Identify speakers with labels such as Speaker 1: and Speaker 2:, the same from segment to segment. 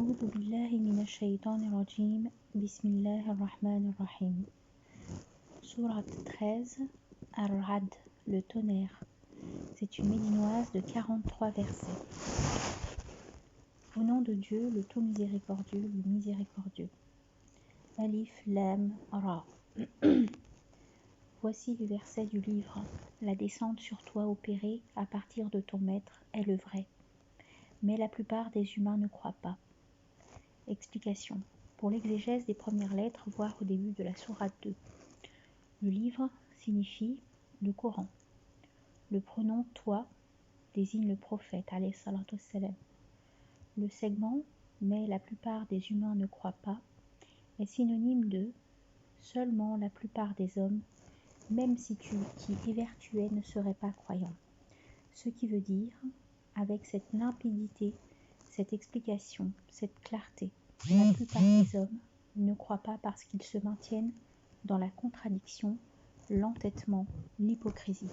Speaker 1: أعوذ بالله من الشيطان الرجيم بسم الله الرحمن الرحيم. Sourate 13, Ar-Ra'd, le tonnerre. C'est une médinoise de 43 versets. Au nom de Dieu, le tout miséricordieux, le miséricordieux. Alif, Lam, Ra. Voici les versets du livre. La descente sur toi opérée à partir de ton maître est le vrai. Mais la plupart des humains ne croient pas. Explication. Pour l'exégèse des premières lettres, voir au début de la sourate 2. Le livre signifie le Coran. Le pronom « toi » désigne le prophète, alayhi salatu wassalam. Le segment « mais la plupart des humains ne croient pas » est synonyme de « seulement la plupart des hommes, même si tu t'y évertuais, ne seraient pas croyants ». Ce qui veut dire, avec cette limpidité, cette explication, cette clarté, la plupart des hommes ne croient pas parce qu'ils se maintiennent dans la contradiction, l'entêtement, l'hypocrisie.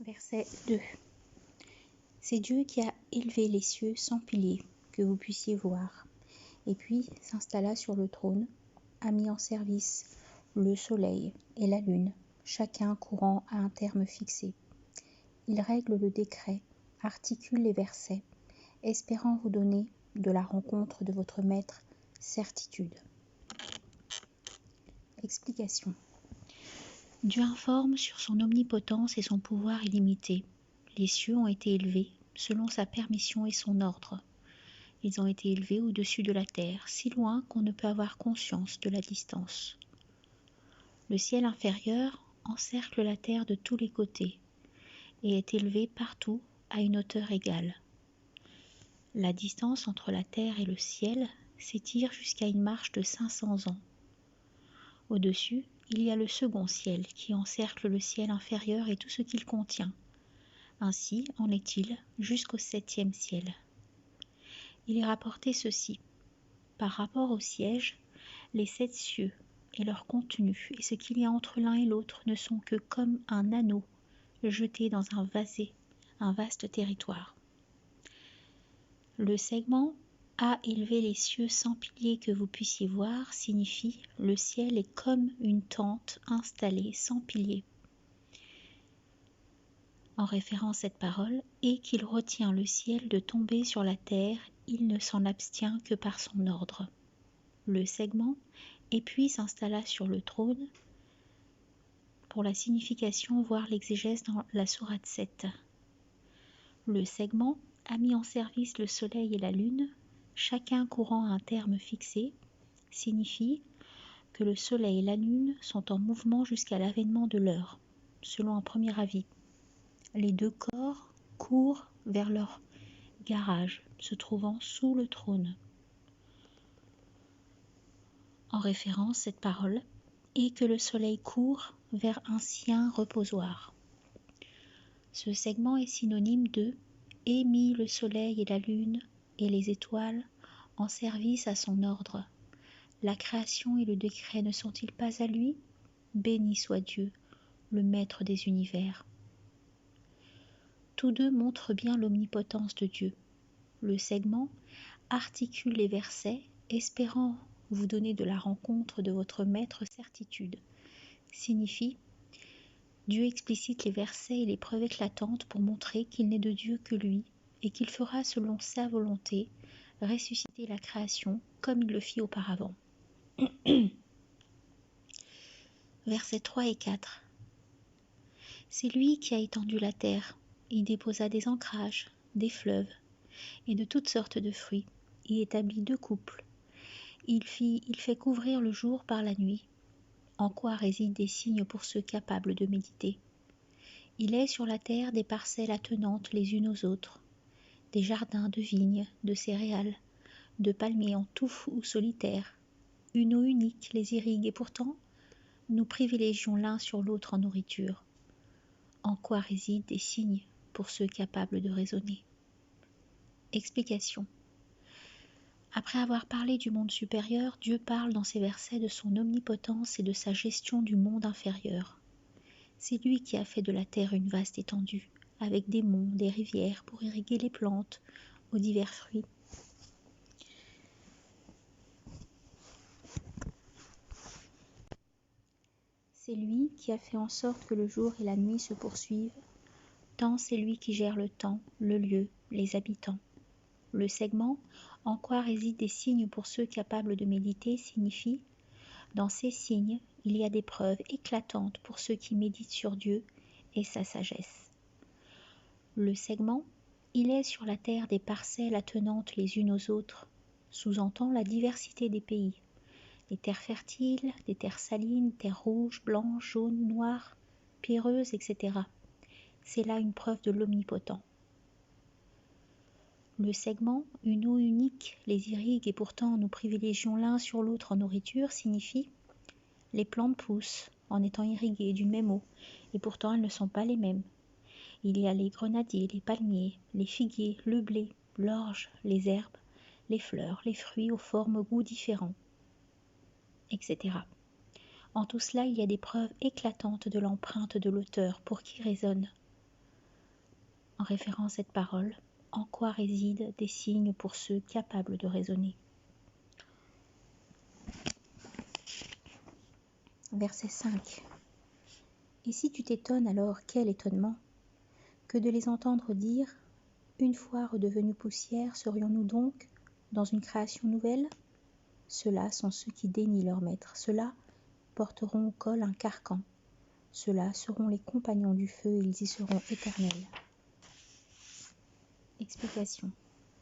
Speaker 1: Verset 2. C'est Dieu qui a élevé les cieux sans piliers, que vous puissiez voir, et puis s'installa sur le trône, a mis en service le soleil et la lune, chacun courant à un terme fixé. Il règle le décret, articule les versets, espérant vous donner de la rencontre de votre maître certitude. Explication. Dieu informe sur son omnipotence et son pouvoir illimité. Les cieux ont été élevés selon sa permission et son ordre. Ils ont été élevés au-dessus de la terre, si loin qu'on ne peut avoir conscience de la distance. Le ciel inférieur encercle la terre de tous les côtés et est élevé partout à une hauteur égale. La distance entre la terre et le ciel s'étire jusqu'à une marche de 500 ans. Au-dessus, il y a le second ciel qui encercle le ciel inférieur et tout ce qu'il contient. Ainsi en est-il jusqu'au 7e ciel. Il est rapporté ceci. Par rapport au siège, les 7 cieux et leur contenu et ce qu'il y a entre l'un et l'autre ne sont que comme un anneau jeté dans un vaste territoire. Le segment « a élevé les cieux sans piliers que vous puissiez voir » signifie « le ciel est comme une tente installée sans piliers ». En référant cette parole, et qu'il retient le ciel de tomber sur la terre, il ne s'en abstient que par son ordre. Le segment « et puis s'installa sur le trône » pour la signification, voire l'exégèse dans la sourate 7. Le segment a mis en service le soleil et la lune, chacun courant à un terme fixé, signifie que le soleil et la lune sont en mouvement jusqu'à l'avènement de l'heure, selon un premier avis. Les deux corps courent vers leur garage, se trouvant sous le trône. En référence cette parole, et que le soleil court vers un sien reposoir. Ce segment est synonyme de « et mit le soleil et la lune et les étoiles en service à son ordre. La création et le décret ne sont-ils pas à lui? Béni soit Dieu, le maître des univers. » Tous deux montrent bien l'omnipotence de Dieu. Le segment articule les versets, espérant vous donner de la rencontre de votre maître certitude. Signifie Dieu explicite les versets et les preuves éclatantes pour montrer qu'il n'est de Dieu que lui et qu'il fera selon sa volonté ressusciter la création comme il le fit auparavant. Versets 3 et 4. C'est lui qui a étendu la terre, y déposa des ancrages, des fleuves et de toutes sortes de fruits, y établit 2 couples. Il fait couvrir le jour par la nuit. En quoi résident des signes pour ceux capables de méditer? Il est sur la terre des parcelles attenantes les unes aux autres, des jardins de vignes, de céréales, de palmiers en touffes ou solitaires. Une eau unique les irrigue et pourtant, nous privilégions l'un sur l'autre en nourriture. En quoi résident des signes pour ceux capables de raisonner? Explication. Après avoir parlé du monde supérieur, Dieu parle dans ces versets de son omnipotence et de sa gestion du monde inférieur. C'est lui qui a fait de la terre une vaste étendue, avec des monts, des rivières pour irriguer les plantes, aux divers fruits. C'est lui qui a fait en sorte que le jour et la nuit se poursuivent, tant c'est lui qui gère le temps, le lieu, les habitants. Le segment « En quoi résident des signes pour ceux capables de méditer » signifie « Dans ces signes, il y a des preuves éclatantes pour ceux qui méditent sur Dieu et sa sagesse. » Le segment « Il est sur la terre des parcelles attenantes les unes aux autres » sous-entend la diversité des pays. Les terres fertiles, des terres salines, terres rouges, blanches, jaunes, noires, pierreuses, etc. C'est là une preuve de l'omnipotent. Le segment « Une eau unique les irrigue et pourtant nous privilégions l'un sur l'autre en nourriture » signifie « Les plantes poussent en étant irriguées d'une même eau et pourtant elles ne sont pas les mêmes. Il y a les grenadiers, les palmiers, les figuiers, le blé, l'orge, les herbes, les fleurs, les fruits aux formes, goûts différents, etc. En tout cela, il y a des preuves éclatantes de l'empreinte de l'auteur pour qui résonne, en référence à cette parole, en quoi résident des signes pour ceux capables de raisonner. Verset 5. Et si tu t'étonnes alors, quel étonnement, que de les entendre dire, une fois redevenus poussière, serions-nous donc dans une création nouvelle? Ceux-là sont ceux qui dénient leur maître, ceux-là porteront au col un carcan, ceux-là seront les compagnons du feu et ils y seront éternels. Explication.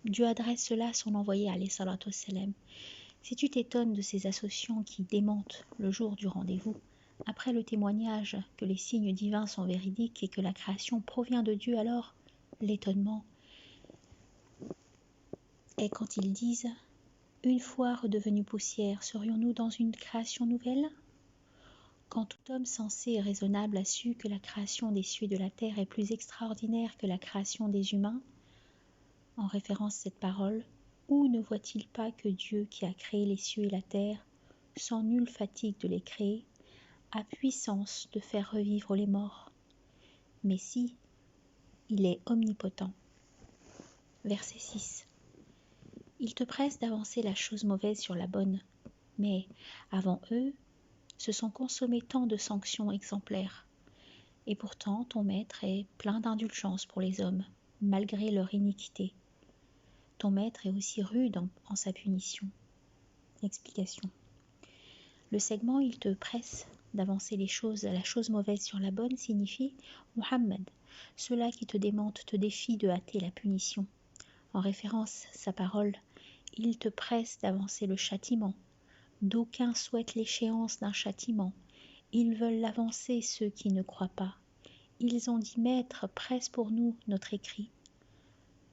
Speaker 1: Dieu adresse cela à son envoyé alayhi salatu wassalam. Si tu t'étonnes de ces associants qui démentent le jour du rendez-vous, après le témoignage que les signes divins sont véridiques et que la création provient de Dieu, alors l'étonnement est quand ils disent « Une fois redevenus poussière, serions-nous dans une création nouvelle ?» Quand tout homme sensé et raisonnable a su que la création des cieux et de la terre est plus extraordinaire que la création des humains, en référence à cette parole, où ne voit-il pas que Dieu qui a créé les cieux et la terre, sans nulle fatigue de les créer, a puissance de faire revivre les morts? Mais si, il est omnipotent. Verset 6. Ils te pressent d'avancer la chose mauvaise sur la bonne, mais, avant eux, se sont consommés tant de sanctions exemplaires. Et pourtant, ton maître est plein d'indulgence pour les hommes, malgré leur iniquité. Ton maître est aussi rude en sa punition. Explication. Le segment « Il te presse d'avancer la chose mauvaise sur la bonne » signifie « Muhammad, ceux-là qui te démentent te défient de hâter la punition. » En référence à sa parole « Il te presse d'avancer le châtiment. » D'aucuns souhaitent l'échéance d'un châtiment. Ils veulent l'avancer, ceux qui ne croient pas. Ils ont dit « Maître, presse pour nous notre écrit. »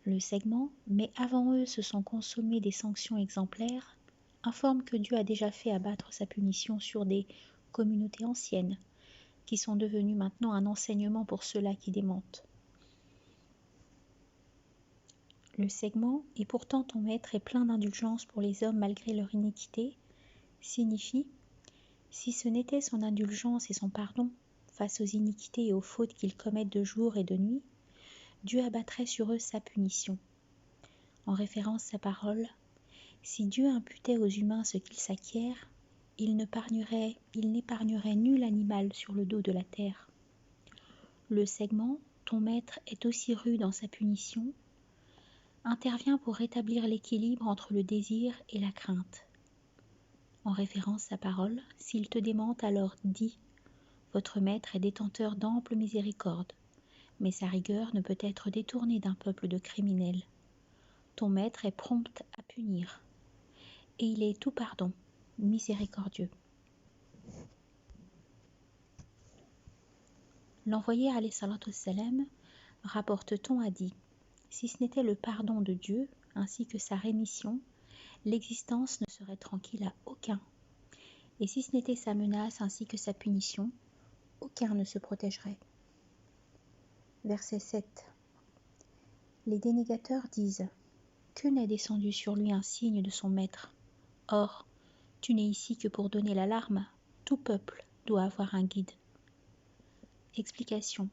Speaker 1: Le segment « Mais avant eux se sont consommés des sanctions exemplaires » informe que Dieu a déjà fait abattre sa punition sur des communautés anciennes, qui sont devenues maintenant un enseignement pour ceux-là qui démentent. Le segment « Et pourtant ton maître est plein d'indulgence pour les hommes malgré leur iniquité » signifie « Si ce n'était son indulgence et son pardon face aux iniquités et aux fautes qu'ils commettent de jour et de nuit, Dieu abattrait sur eux sa punition. » En référence à sa parole, si Dieu imputait aux humains ce qu'ils s'acquièrent, il n'épargnerait nul animal sur le dos de la terre. Le segment « Ton maître est aussi rude dans sa punition » intervient pour rétablir l'équilibre entre le désir et la crainte. En référence à sa parole, s'il te démente, alors dis « Votre maître est détenteur d'ample miséricorde, mais sa rigueur ne peut être détournée d'un peuple de criminels. Ton maître est prompt à punir, et il est tout pardon, miséricordieux. » L'envoyé alayhi salatu wassalam, rapporte-t-on, a dit « Si ce n'était le pardon de Dieu, ainsi que sa rémission, l'existence ne serait tranquille à aucun. Et si ce n'était sa menace ainsi que sa punition, aucun ne se protégerait. » Verset 7. Les dénégateurs disent « Que n'est descendu sur lui un signe de son maître? Or, tu n'es ici que pour donner l'alarme. Tout peuple doit avoir un guide. » Explication.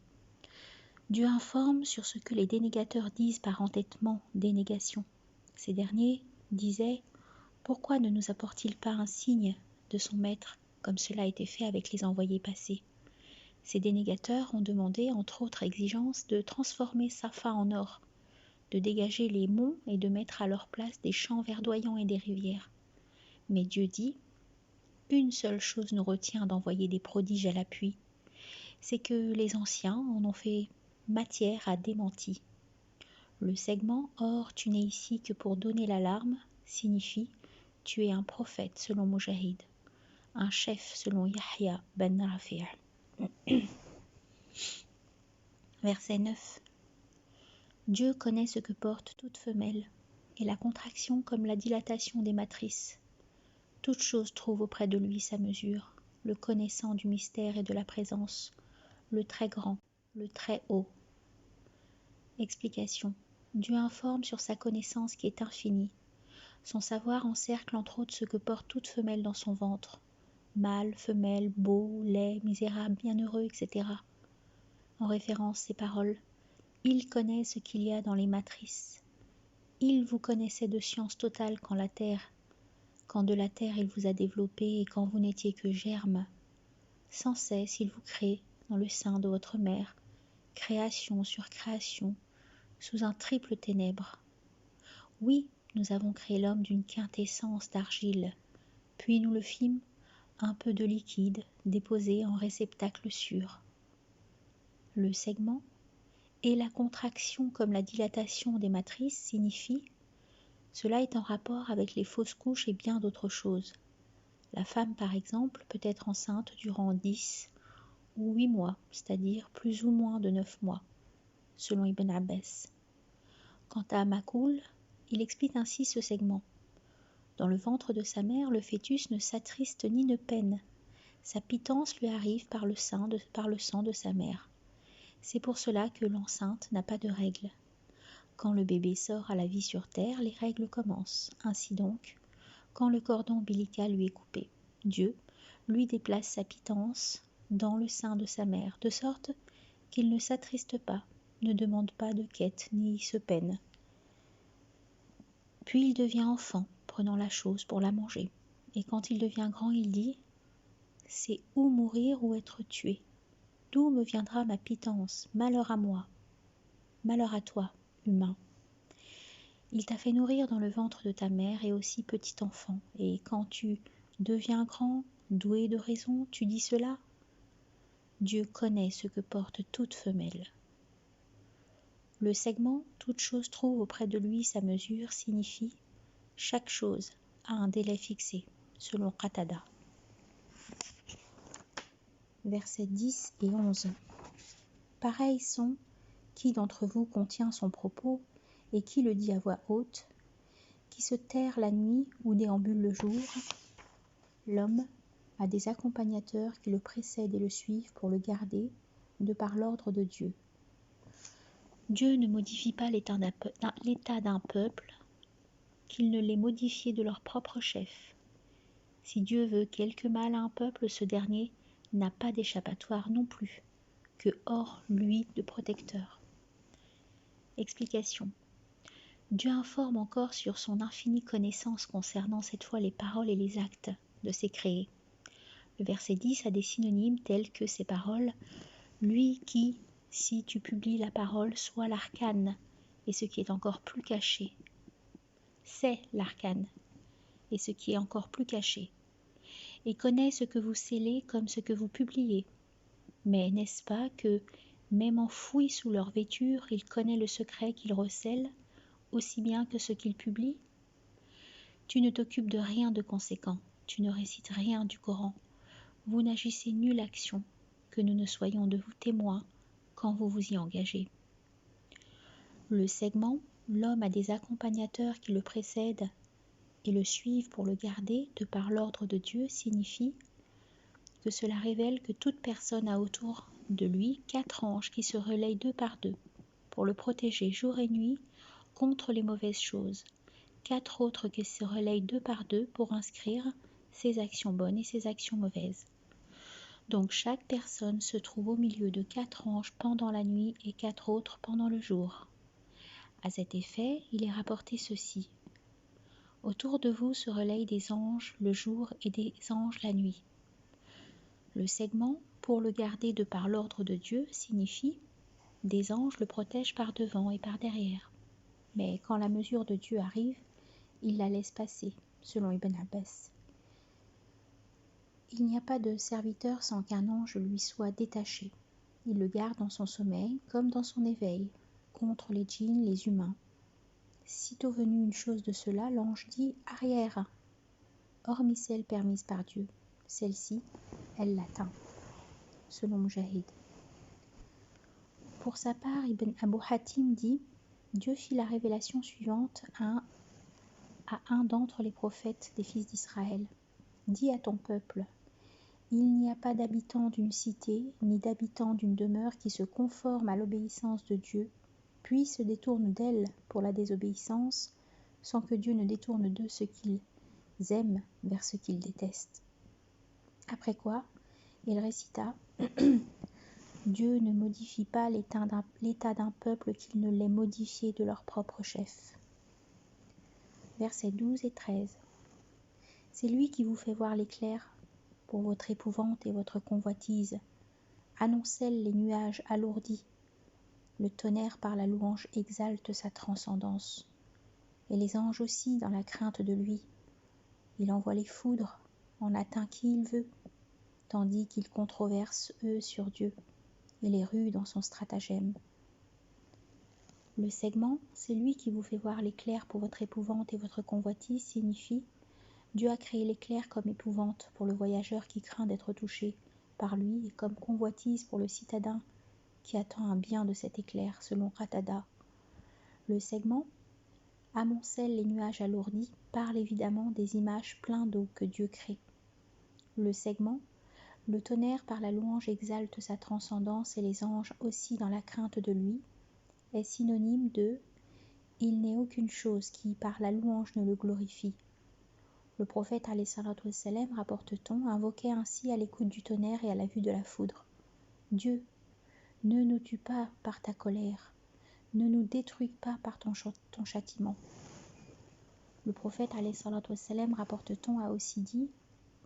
Speaker 1: Dieu informe sur ce que les dénégateurs disent par entêtement, dénégation. Ces derniers disaient « Pourquoi ne nous apporte-t-il pas un signe de son maître comme cela a été fait avec les envoyés passés. Ces dénégateurs ont demandé, entre autres exigences, de transformer Safa en or, de dégager les monts et de mettre à leur place des champs verdoyants et des rivières. Mais Dieu dit, une seule chose nous retient d'envoyer des prodiges à l'appui, c'est que les anciens en ont fait matière à démenti. Le segment « Or, tu n'es ici que pour donner l'alarme » signifie « Tu es un prophète selon Mujahid, un chef selon Yahya ben Rafi'. » Verset 9. Dieu connaît ce que porte toute femelle, et la contraction comme la dilatation des matrices. Toute chose trouve auprès de lui sa mesure, le connaissant du mystère et de la présence, le très grand, le très haut. Explication. Dieu informe sur sa connaissance qui est infinie. Son savoir encercle entre autres ce que porte toute femelle dans son ventre. Mâle, femelle, beau, laid, misérable, bienheureux, etc. En référence ces paroles, il connaît ce qu'il y a dans les matrices. Il vous connaissait de science totale quand de la terre il vous a développé et quand vous n'étiez que germe. Sans cesse il vous crée dans le sein de votre mère, création sur création, sous un triple ténèbre. Oui, nous avons créé l'homme d'une quintessence d'argile, puis nous le fîmes un peu de liquide déposé en réceptacle sûr. Le segment et la contraction comme la dilatation des matrices signifie cela est en rapport avec les fausses couches et bien d'autres choses. La femme, par exemple, peut être enceinte durant 10 ou 8 mois, c'est-à-dire plus ou moins de 9 mois, selon Ibn Abbas. Quant à Makoul, il explique ainsi ce segment. Dans le ventre de sa mère, le fœtus ne s'attriste ni ne peine. Sa pitance lui arrive par le sang de sa mère. C'est pour cela que l'enceinte n'a pas de règles. Quand le bébé sort à la vie sur terre, les règles commencent. Ainsi donc, quand le cordon ombilical lui est coupé, Dieu lui déplace sa pitance dans le sein de sa mère, de sorte qu'il ne s'attriste pas, ne demande pas de quête, ni se peine. Puis il devient enfant, prenant la chose pour la manger. Et quand il devient grand, il dit « C'est ou mourir ou être tué. D'où me viendra ma pitance? Malheur à moi, malheur à toi, humain. Il t'a fait nourrir dans le ventre de ta mère et aussi petit enfant. Et quand tu deviens grand, doué de raison, tu dis cela? Dieu connaît ce que porte toute femelle. » Le segment « Toute chose trouve auprès de lui sa mesure » signifie « Chaque chose a un délai fixé » selon Qatada. Versets 10 et 11. Pareils sont qui d'entre vous contient son propos et qui le dit à voix haute, qui se terre la nuit ou déambule le jour. L'homme a des accompagnateurs qui le précèdent et le suivent pour le garder de par l'ordre de Dieu. Dieu ne modifie pas l'état d'un peuple qu'il ne l'ait modifié de leur propre chef. Si Dieu veut quelque mal à un peuple, ce dernier n'a pas d'échappatoire non plus, que hors lui de protecteur. Explication. Dieu informe encore sur son infinie connaissance concernant cette fois les paroles et les actes de ses créés. Le verset 10 a des synonymes tels que ces paroles « Lui qui, si tu publies la parole, soit l'arcane, et ce qui est encore plus caché. C'est l'arcane, et ce qui est encore plus caché. Et connaît ce que vous scellez comme ce que vous publiez. Mais n'est-ce pas que, même enfoui sous leur vêture, il connaît le secret qu'ils recèlent, aussi bien que ce qu'ils publient? Tu ne t'occupes de rien de conséquent, tu ne récites rien du Coran. Vous n'agissez nulle action, que nous ne soyons de vous témoins quand vous vous y engagez. Le segment « L'homme a des accompagnateurs qui le précèdent et le suivent pour le garder de par l'ordre de Dieu » signifie que cela révèle que toute personne a autour de lui 4 anges qui se relayent 2 par 2 pour le protéger jour et nuit contre les mauvaises choses, 4 autres qui se relayent 2 par 2 pour inscrire ses actions bonnes et ses actions mauvaises. Donc chaque personne se trouve au milieu de 4 anges pendant la nuit et 4 autres pendant le jour. À cet effet, il est rapporté ceci. Autour de vous se relayent des anges le jour et des anges la nuit. Le segment, pour le garder de par l'ordre de Dieu, signifie des anges le protègent par devant et par derrière. Mais quand la mesure de Dieu arrive, il la laisse passer, selon Ibn Abbas. Il n'y a pas de serviteur sans qu'un ange lui soit détaché. Il le garde dans son sommeil comme dans son éveil, contre les djinns, les humains. Sitôt venue une chose de cela, l'ange dit « Arrière !» hormis celle permise par Dieu. Celle-ci, elle l'atteint, selon Mujahid. Pour sa part, Ibn Abu Hatim dit « Dieu fit la révélation suivante à un d'entre les prophètes des fils d'Israël. Dis à ton peuple, il n'y a pas d'habitant d'une cité, ni d'habitant d'une demeure qui se conforme à l'obéissance de Dieu, puis se détourne d'elle pour la désobéissance, sans que Dieu ne détourne d'eux ce qu'ils aiment vers ce qu'ils détestent. » Après quoi, il récita « Dieu ne modifie pas l'état d'un peuple qu'il ne l'ait modifié de leur propre chef. » Versets 12 et 13. C'est lui qui vous fait voir l'éclair pour votre épouvante et votre convoitise. Annoncelle les nuages alourdis. Le tonnerre par la louange exalte sa transcendance. Et les anges aussi dans la crainte de lui. Il envoie les foudres, en atteint qui il veut, tandis qu'il controverse eux sur Dieu et les rue dans son stratagème. Le segment, c'est lui qui vous fait voir l'éclair pour votre épouvante et votre convoitise, signifie Dieu a créé l'éclair comme épouvante pour le voyageur qui craint d'être touché par lui et comme convoitise pour le citadin qui attend un bien de cet éclair, selon Qatada. Le segment amoncelle les nuages alourdis, parle évidemment des images pleines d'eau que Dieu crée. Le segment, le tonnerre par la louange exalte sa transcendance et les anges aussi dans la crainte de lui, est synonyme de « il n'est aucune chose qui par la louange ne le glorifie ». Le prophète alayhi salatu wassalam, rapporte-t-on, invoquait ainsi à l'écoute du tonnerre et à la vue de la foudre. Dieu, ne nous tue pas par ta colère, ne nous détruis pas par ton châtiment. Le prophète alayhi salatu wassalam, rapporte-t-on, a aussi dit,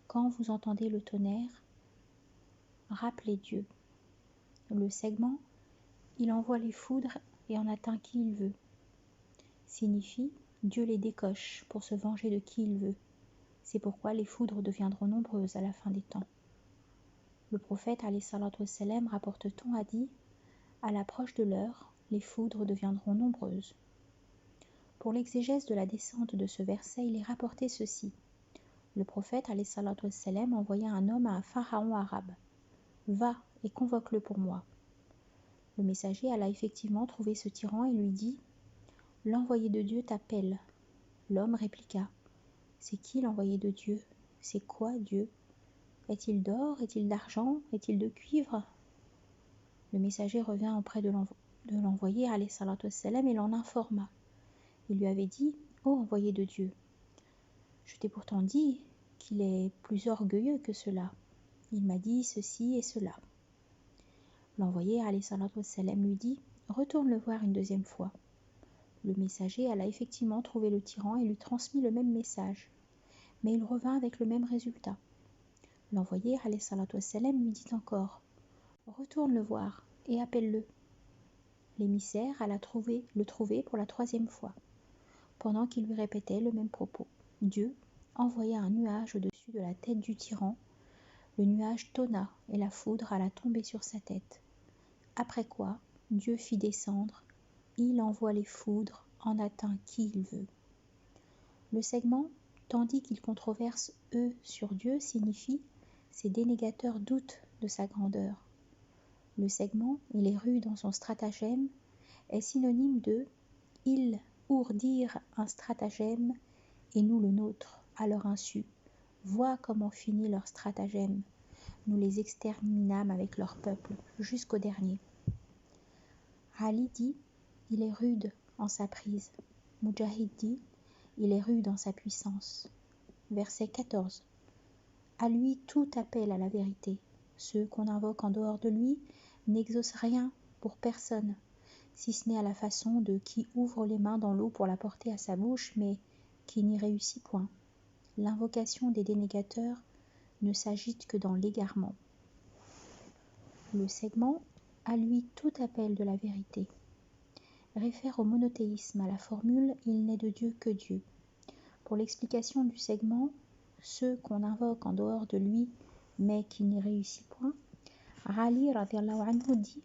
Speaker 1: quand vous entendez le tonnerre, rappelez Dieu. Le segment, il envoie les foudres et en atteint qui il veut, signifie Dieu les décoche pour se venger de qui il veut. C'est pourquoi les foudres deviendront nombreuses à la fin des temps. Le prophète, alayhi salatu wassalam, rapporte-t-on, a dit « À l'approche de l'heure, les foudres deviendront nombreuses. » Pour l'exégèse de la descente de ce verset, il est rapporté ceci. Le prophète, alayhi salatu wassalam, envoya un homme à un pharaon arabe. « Va et convoque-le pour moi. » Le messager alla effectivement trouver ce tyran et lui dit « L'envoyé de Dieu t'appelle. » L'homme répliqua « C'est qui l'envoyé de Dieu? C'est quoi Dieu? Est-il d'or? Est-il d'argent? Est-il de cuivre ?» Le messager revint auprès de l'envoyé, alayhi salatu wassalam, et l'en informa. Il lui avait dit « Ô envoyé de Dieu, je t'ai pourtant dit qu'il est plus orgueilleux que cela. Il m'a dit ceci et cela. » L'envoyé, alayhi salatu wassalam, lui dit « Retourne le voir une deuxième fois. » Le messager alla effectivement trouver le tyran et lui transmit le même message. Mais il revint avec le même résultat. L'envoyé, alayhi salatu wassalam, lui dit encore « Retourne le voir et appelle-le. » L'émissaire alla le trouver pour la troisième fois. Pendant qu'il lui répétait le même propos, Dieu envoya un nuage au-dessus de la tête du tyran. Le nuage tonna et la foudre alla tomber sur sa tête. Après quoi, Dieu fit descendre, il envoie les foudres, en atteint qui il veut. Le segment, tandis qu'il controverse eux sur Dieu, signifie ces dénégateurs doutent de sa grandeur. Le segment, il est rude dans son stratagème, est synonyme de ils ourdirent un stratagème et nous le nôtre à leur insu. Vois comment finit leur stratagème. Nous les exterminâmes avec leur peuple jusqu'au dernier. Ali dit il est rude en sa prise. Mujahid dit il est rude en sa puissance. Verset 14. À lui tout appelle à la vérité. Ceux qu'on invoque en dehors de lui n'exaucent rien pour personne, si ce n'est à la façon de qui ouvre les mains dans l'eau pour la porter à sa bouche, mais qui n'y réussit point. L'invocation des dénégateurs ne s'agite que dans l'égarement. Le segment, à lui tout appel de la vérité, réfère au monothéisme, à la formule « il n'est de Dieu que Dieu ». Pour l'explication du segment, ceux qu'on invoque en dehors de lui, mais qui n'y réussit point, Ali radiallahu anhu dit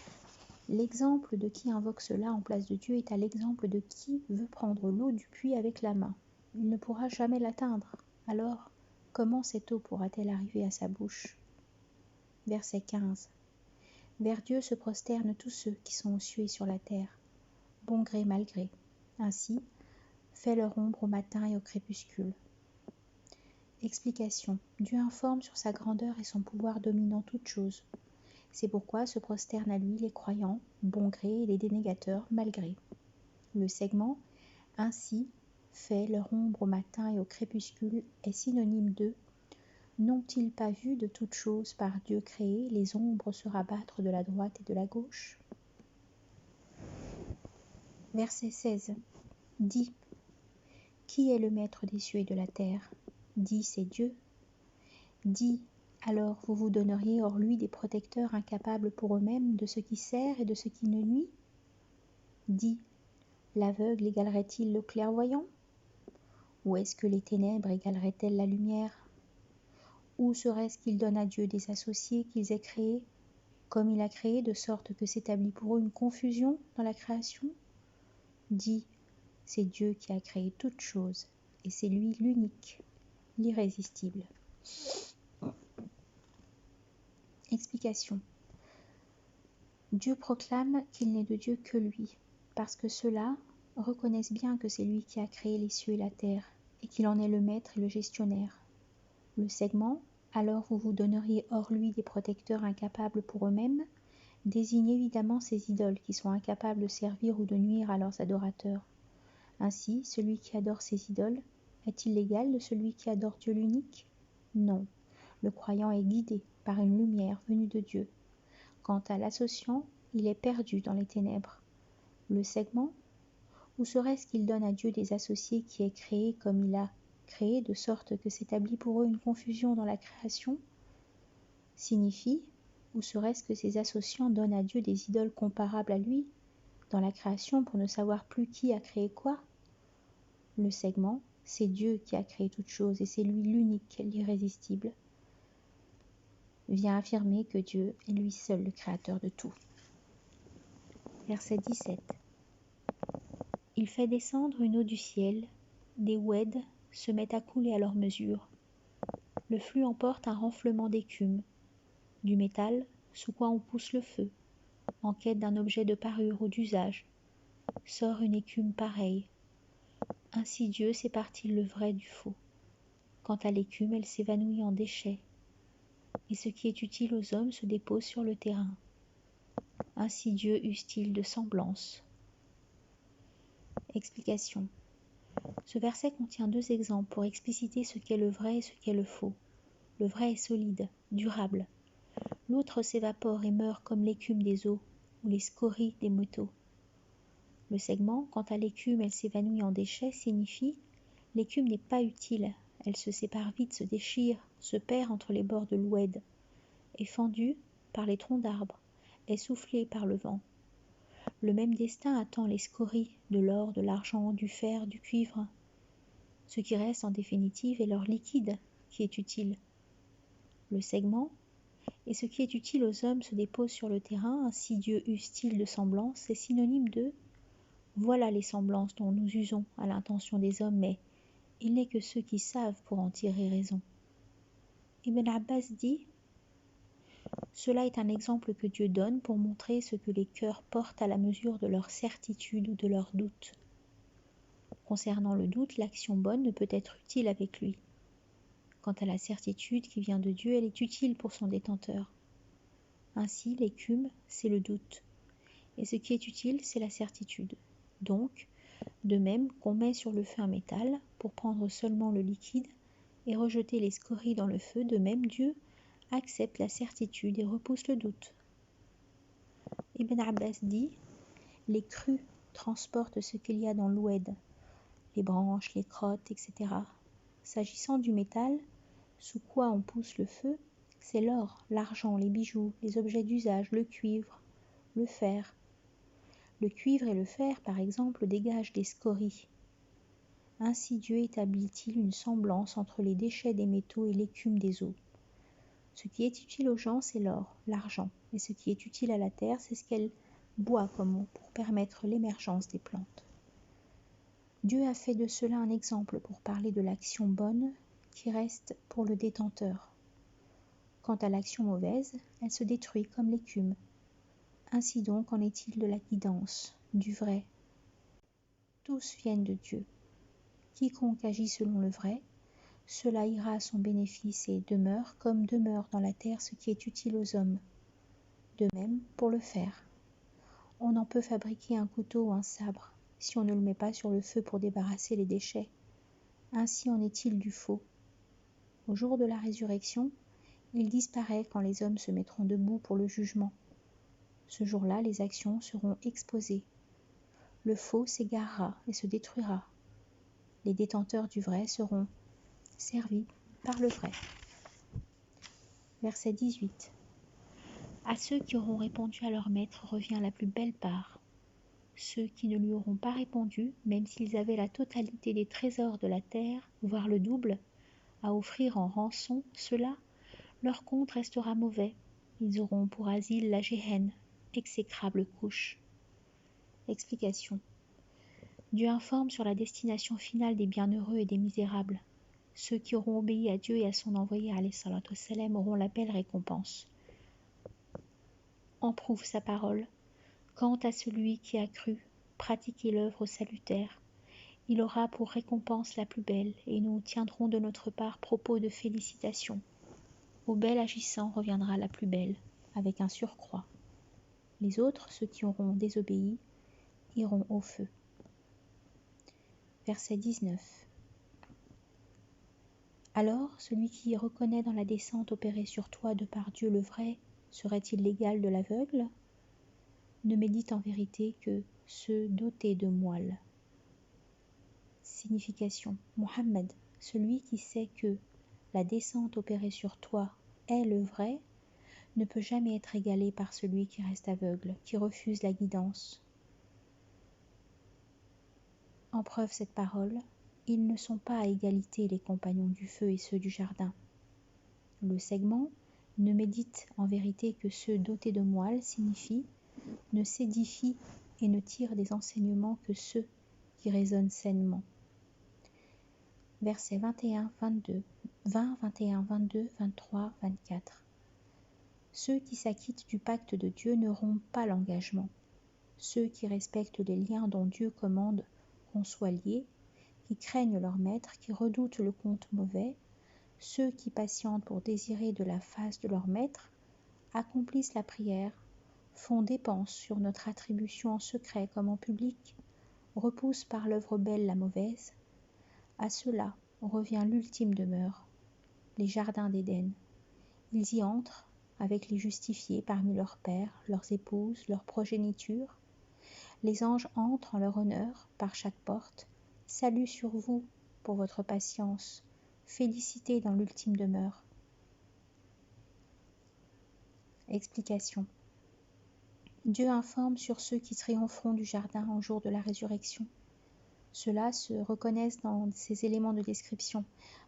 Speaker 1: « L'exemple de qui invoque cela en place de Dieu est à l'exemple de qui veut prendre l'eau du puits avec la main. Il ne pourra jamais l'atteindre. Alors, comment cette eau pourra-t-elle arriver à sa bouche ?» Verset 15. Vers Dieu se prosternent tous ceux qui sont aux cieux et sur la terre, bon gré mal gré. Ainsi, fait leur ombre au matin et au crépuscule. Explication. Dieu informe sur sa grandeur et son pouvoir dominant toutes choses. C'est pourquoi se prosternent à lui les croyants, bon gré, et les dénégateurs, mal gré. Le segment, ainsi, fait leur ombre au matin et au crépuscule, est synonyme de « N'ont-ils pas vu de toutes choses par Dieu créées les ombres se rabattre de la droite et de la gauche ?» Verset 16. Dis, qui est le maître des cieux et de la terre ? Dis, c'est Dieu. Dis, alors vous vous donneriez hors lui des protecteurs incapables pour eux-mêmes de ce qui sert et de ce qui ne nuit ? Dis, l'aveugle égalerait-il le clairvoyant ? Ou est-ce que les ténèbres égaleraient-elles la lumière ? Ou serait-ce qu'il donne à Dieu des associés qu'ils aient créés, comme il a créé, de sorte que s'établit pour eux une confusion dans la création ? Dis, c'est Dieu qui a créé toutes choses, et c'est lui l'unique, l'irrésistible. Explication. Dieu proclame qu'il n'est de Dieu que lui, parce que ceux-là reconnaissent bien que c'est lui qui a créé les cieux et la terre, et qu'il en est le maître et le gestionnaire. Le segment, alors vous vous donneriez hors lui des protecteurs incapables pour eux-mêmes, désigne évidemment ces idoles qui sont incapables de servir ou de nuire à leurs adorateurs. Ainsi, celui qui adore ces idoles est-il l'égal de celui qui adore Dieu l'unique ? Non, le croyant est guidé par une lumière venue de Dieu. Quant à l'associant, il est perdu dans les ténèbres. Le segment, ou serait-ce qu'il donne à Dieu des associés qui est créé comme il a créé, de sorte que s'établit pour eux une confusion dans la création, signifie, ou serait-ce que ces associants donnent à Dieu des idoles comparables à lui dans la création pour ne savoir plus qui a créé quoi ? Le segment, c'est Dieu qui a créé toutes choses et c'est lui l'unique, l'irrésistible, vient affirmer que Dieu est lui seul le créateur de tout. Verset 17. Il fait descendre une eau du ciel, des oueds se mettent à couler à leur mesure. Le flux emporte un renflement d'écume, du métal sous quoi on pousse le feu, en quête d'un objet de parure ou d'usage, sort une écume pareille. Ainsi Dieu sépare-t-il le vrai du faux. Quant à l'écume, elle s'évanouit en déchets, et ce qui est utile aux hommes se dépose sur le terrain. Ainsi Dieu use-t-il de semblance. Explication. Ce verset contient deux exemples pour expliciter ce qu'est le vrai et ce qu'est le faux. Le vrai est solide, durable. L'autre s'évapore et meurt comme l'écume des eaux ou les scories des métaux. Le segment, quant à l'écume, elle s'évanouit en déchets, signifie l'écume n'est pas utile, elle se sépare vite, se déchire, se perd entre les bords de l'oued, est fendue par les troncs d'arbres, est soufflée par le vent. Le même destin attend les scories de l'or, de l'argent, du fer, du cuivre. Ce qui reste en définitive est leur liquide qui est utile. Le segment, et ce qui est utile aux hommes se dépose sur le terrain, ainsi Dieu use-t-il de semblance, c'est synonyme de « voilà les semblances dont nous usons à l'intention des hommes, mais il n'est que ceux qui savent pour en tirer raison. » Ibn Abbas dit « Cela est un exemple que Dieu donne pour montrer ce que les cœurs portent à la mesure de leur certitude ou de leur doute. Concernant le doute, l'action bonne ne peut être utile avec lui. Quant à la certitude qui vient de Dieu, elle est utile pour son détenteur. Ainsi, l'écume, c'est le doute, et ce qui est utile, c'est la certitude. Donc, de même qu'on met sur le feu un métal pour prendre seulement le liquide et rejeter les scories dans le feu, de même Dieu accepte la certitude et repousse le doute. Ibn Abbas dit « Les crues transportent ce qu'il y a dans l'oued, les branches, les crottes, etc. S'agissant du métal, sous quoi on pousse le feu, c'est l'or, l'argent, les bijoux, les objets d'usage, le cuivre, le fer. Le cuivre et le fer, par exemple, dégagent des scories. Ainsi Dieu établit-il une semblance entre les déchets des métaux et l'écume des eaux. Ce qui est utile aux gens, c'est l'or, l'argent, et ce qui est utile à la terre, c'est ce qu'elle boit comme eau pour permettre l'émergence des plantes. Dieu a fait de cela un exemple pour parler de l'action bonne qui reste pour le détenteur. Quant à l'action mauvaise, elle se détruit comme l'écume. Ainsi donc en est-il de la guidance, du vrai. Tous viennent de Dieu. Quiconque agit selon le vrai, cela ira à son bénéfice et demeure comme demeure dans la terre ce qui est utile aux hommes. De même pour le fer. On en peut fabriquer un couteau ou un sabre si on ne le met pas sur le feu pour débarrasser les déchets. Ainsi en est-il du faux. Au jour de la résurrection, il disparaît quand les hommes se mettront debout pour le jugement. Ce jour-là, les actions seront exposées. Le faux s'égarera et se détruira. Les détenteurs du vrai seront servis par le vrai. Verset 18. À ceux qui auront répondu à leur maître revient la plus belle part. Ceux qui ne lui auront pas répondu, même s'ils avaient la totalité des trésors de la terre, voire le double, à offrir en rançon, ceux-là, leur compte restera mauvais. Ils auront pour asile la géhenne, exécrable couche. Explication. Dieu informe sur la destination finale des bienheureux et des misérables. Ceux qui auront obéi à Dieu et à son envoyé alayhi salatu wassalam auront la belle récompense. En prouve sa parole. Quant à celui qui a cru, pratiquer l'œuvre salutaire, il aura pour récompense la plus belle, et nous tiendrons de notre part propos de félicitations. Au bel agissant reviendra la plus belle, avec un surcroît. Les autres, ceux qui auront désobéi, iront au feu. Verset 19. Alors, celui qui reconnaît dans la descente opérée sur toi de par Dieu le vrai, serait-il l'égal de l'aveugle ? Ne médite en vérité que ceux dotés de moelle. Signification. Mohammed, celui qui sait que la descente opérée sur toi est le vrai, ne peut jamais être égalé par celui qui reste aveugle, qui refuse la guidance. En preuve cette parole, ils ne sont pas à égalité les compagnons du feu et ceux du jardin. Le segment « ne médite en vérité que ceux dotés de moelle » signifie « ne s'édifie et ne tire des enseignements que ceux qui raisonnent sainement ». Versets 21, 22, 20, 21, 22, 23, 24. Ceux qui s'acquittent du pacte de Dieu ne rompent pas l'engagement. Ceux qui respectent les liens dont Dieu commande qu'on soit liés, qui craignent leur maître, qui redoutent le compte mauvais, ceux qui patientent pour désirer de la face de leur maître, accomplissent la prière, font dépense sur notre attribution en secret comme en public, repoussent par l'œuvre belle la mauvaise. À ceux-là revient l'ultime demeure, les jardins d'Éden. Ils y entrent avec les justifiés parmi leurs pères, leurs épouses, leur progéniture. Les anges entrent en leur honneur par chaque porte. Salut sur vous pour votre patience. Félicité dans l'ultime demeure. Explication. Dieu informe sur ceux qui triompheront du jardin au jour de la résurrection. Ceux-là se reconnaissent dans ces éléments de description.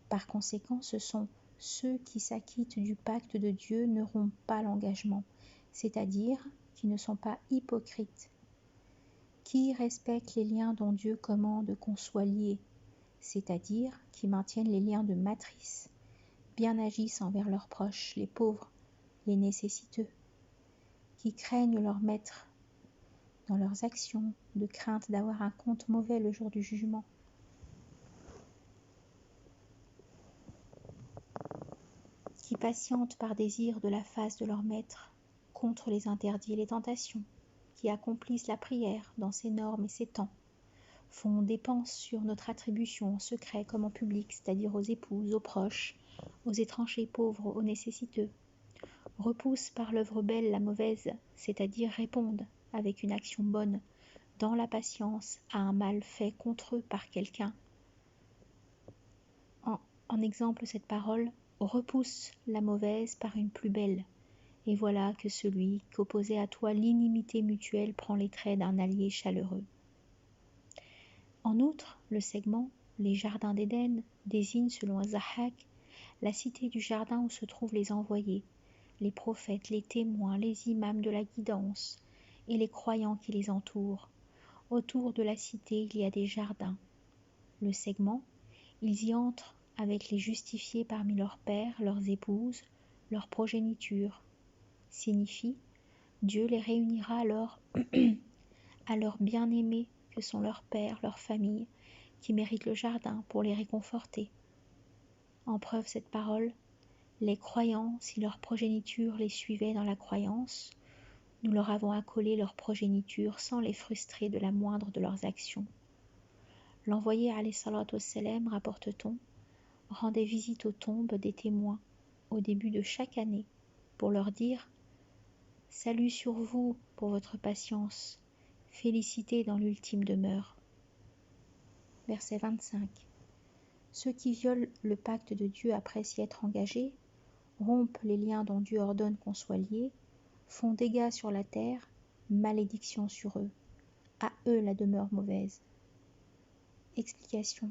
Speaker 1: Par conséquent, ce sont ceux qui s'acquittent du pacte de Dieu ne rompent pas l'engagement, c'est-à-dire qui ne sont pas hypocrites, qui respectent les liens dont Dieu commande qu'on soit liés, c'est-à-dire qui maintiennent les liens de matrice, bien agissent envers leurs proches, les pauvres, les nécessiteux, qui craignent leur maître dans leurs actions, de crainte d'avoir un compte mauvais le jour du jugement. Qui patientent par désir de la face de leur maître contre les interdits et les tentations, qui accomplissent la prière dans ses normes et ses temps, font dépense sur notre attribution en secret comme en public, c'est-à-dire aux épouses, aux proches, aux étrangers pauvres, aux nécessiteux, repoussent par l'œuvre belle la mauvaise, c'est-à-dire répondent avec une action bonne dans la patience à un mal fait contre eux par quelqu'un. En exemple, cette parole repousse la mauvaise par une plus belle, et voilà que celui qu'opposait à toi l'inimité mutuelle prend les traits d'un allié chaleureux. En outre, le segment « Les jardins d'Éden » désigne selon Zahak la cité du jardin où se trouvent les envoyés, les prophètes, les témoins, les imams de la guidance et les croyants qui les entourent. Autour de la cité, il y a des jardins. Le segment, ils y entrent avec les justifiés parmi leurs pères, leurs épouses, leur progéniture. Signifie, Dieu les réunira alors à leurs bien-aimés que sont leurs pères, leurs familles, qui méritent le jardin pour les réconforter. En preuve cette parole, les croyants, si leur progéniture les suivait dans la croyance, nous leur avons accolé leur progéniture sans les frustrer de la moindre de leurs actions. L'envoyé alayhi salatu wassalam, rapporte-t-on, rendait visite aux tombes des témoins au début de chaque année pour leur dire « Salut sur vous pour votre patience, félicité dans l'ultime demeure ». Verset 25. Ceux qui violent le pacte de Dieu après s'y être engagés, rompent les liens dont Dieu ordonne qu'on soit liés, font dégâts sur la terre, malédiction sur eux. À eux la demeure mauvaise. Explication.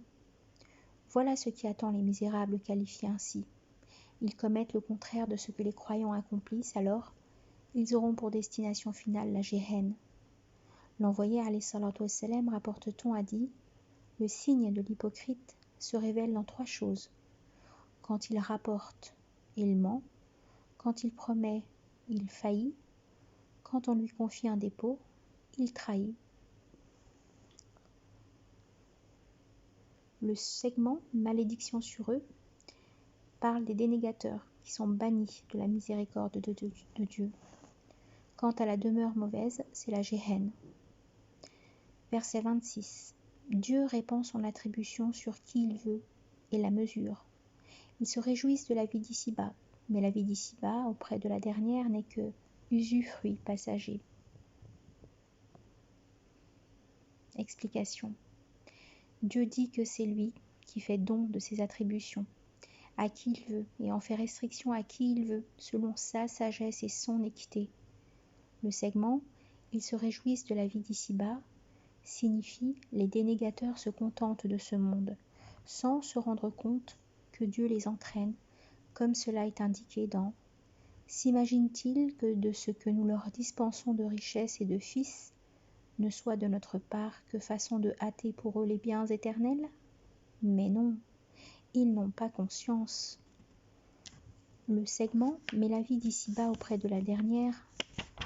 Speaker 1: Voilà ce qui attend les misérables qualifiés ainsi. Ils commettent le contraire de ce que les croyants accomplissent, alors ils auront pour destination finale la Géhenne. L'envoyé alayhi salatu wassalam, rapporte-t-on, a dit « Le signe de l'hypocrite se révèle dans 3 choses. Quand il rapporte, il ment. Quand il promet, il faillit. Quand on lui confie un dépôt, il trahit. » Le segment « Malédiction sur eux » parle des dénégateurs qui sont bannis de la miséricorde de Dieu. Quant à la demeure mauvaise, c'est la Géhenne. Verset 26. Dieu répand son attribution sur qui il veut et la mesure. Ils se réjouissent de la vie d'ici-bas, mais la vie d'ici-bas auprès de la dernière n'est que usufruit passager. Explication. Dieu dit que c'est lui qui fait don de ses attributions, à qui il veut, et en fait restriction à qui il veut, selon sa sagesse et son équité. Le segment « Ils se réjouissent de la vie d'ici-bas » signifie les dénégateurs se contentent de ce monde, sans se rendre compte que Dieu les entraîne, comme cela est indiqué dans « S'imaginent-ils que de ce que nous leur dispensons de richesses et de fils ne soit de notre part que façon de hâter pour eux les biens éternels ? Mais non, ils n'ont pas conscience. » Le segment « Mais la vie d'ici-bas auprès de la dernière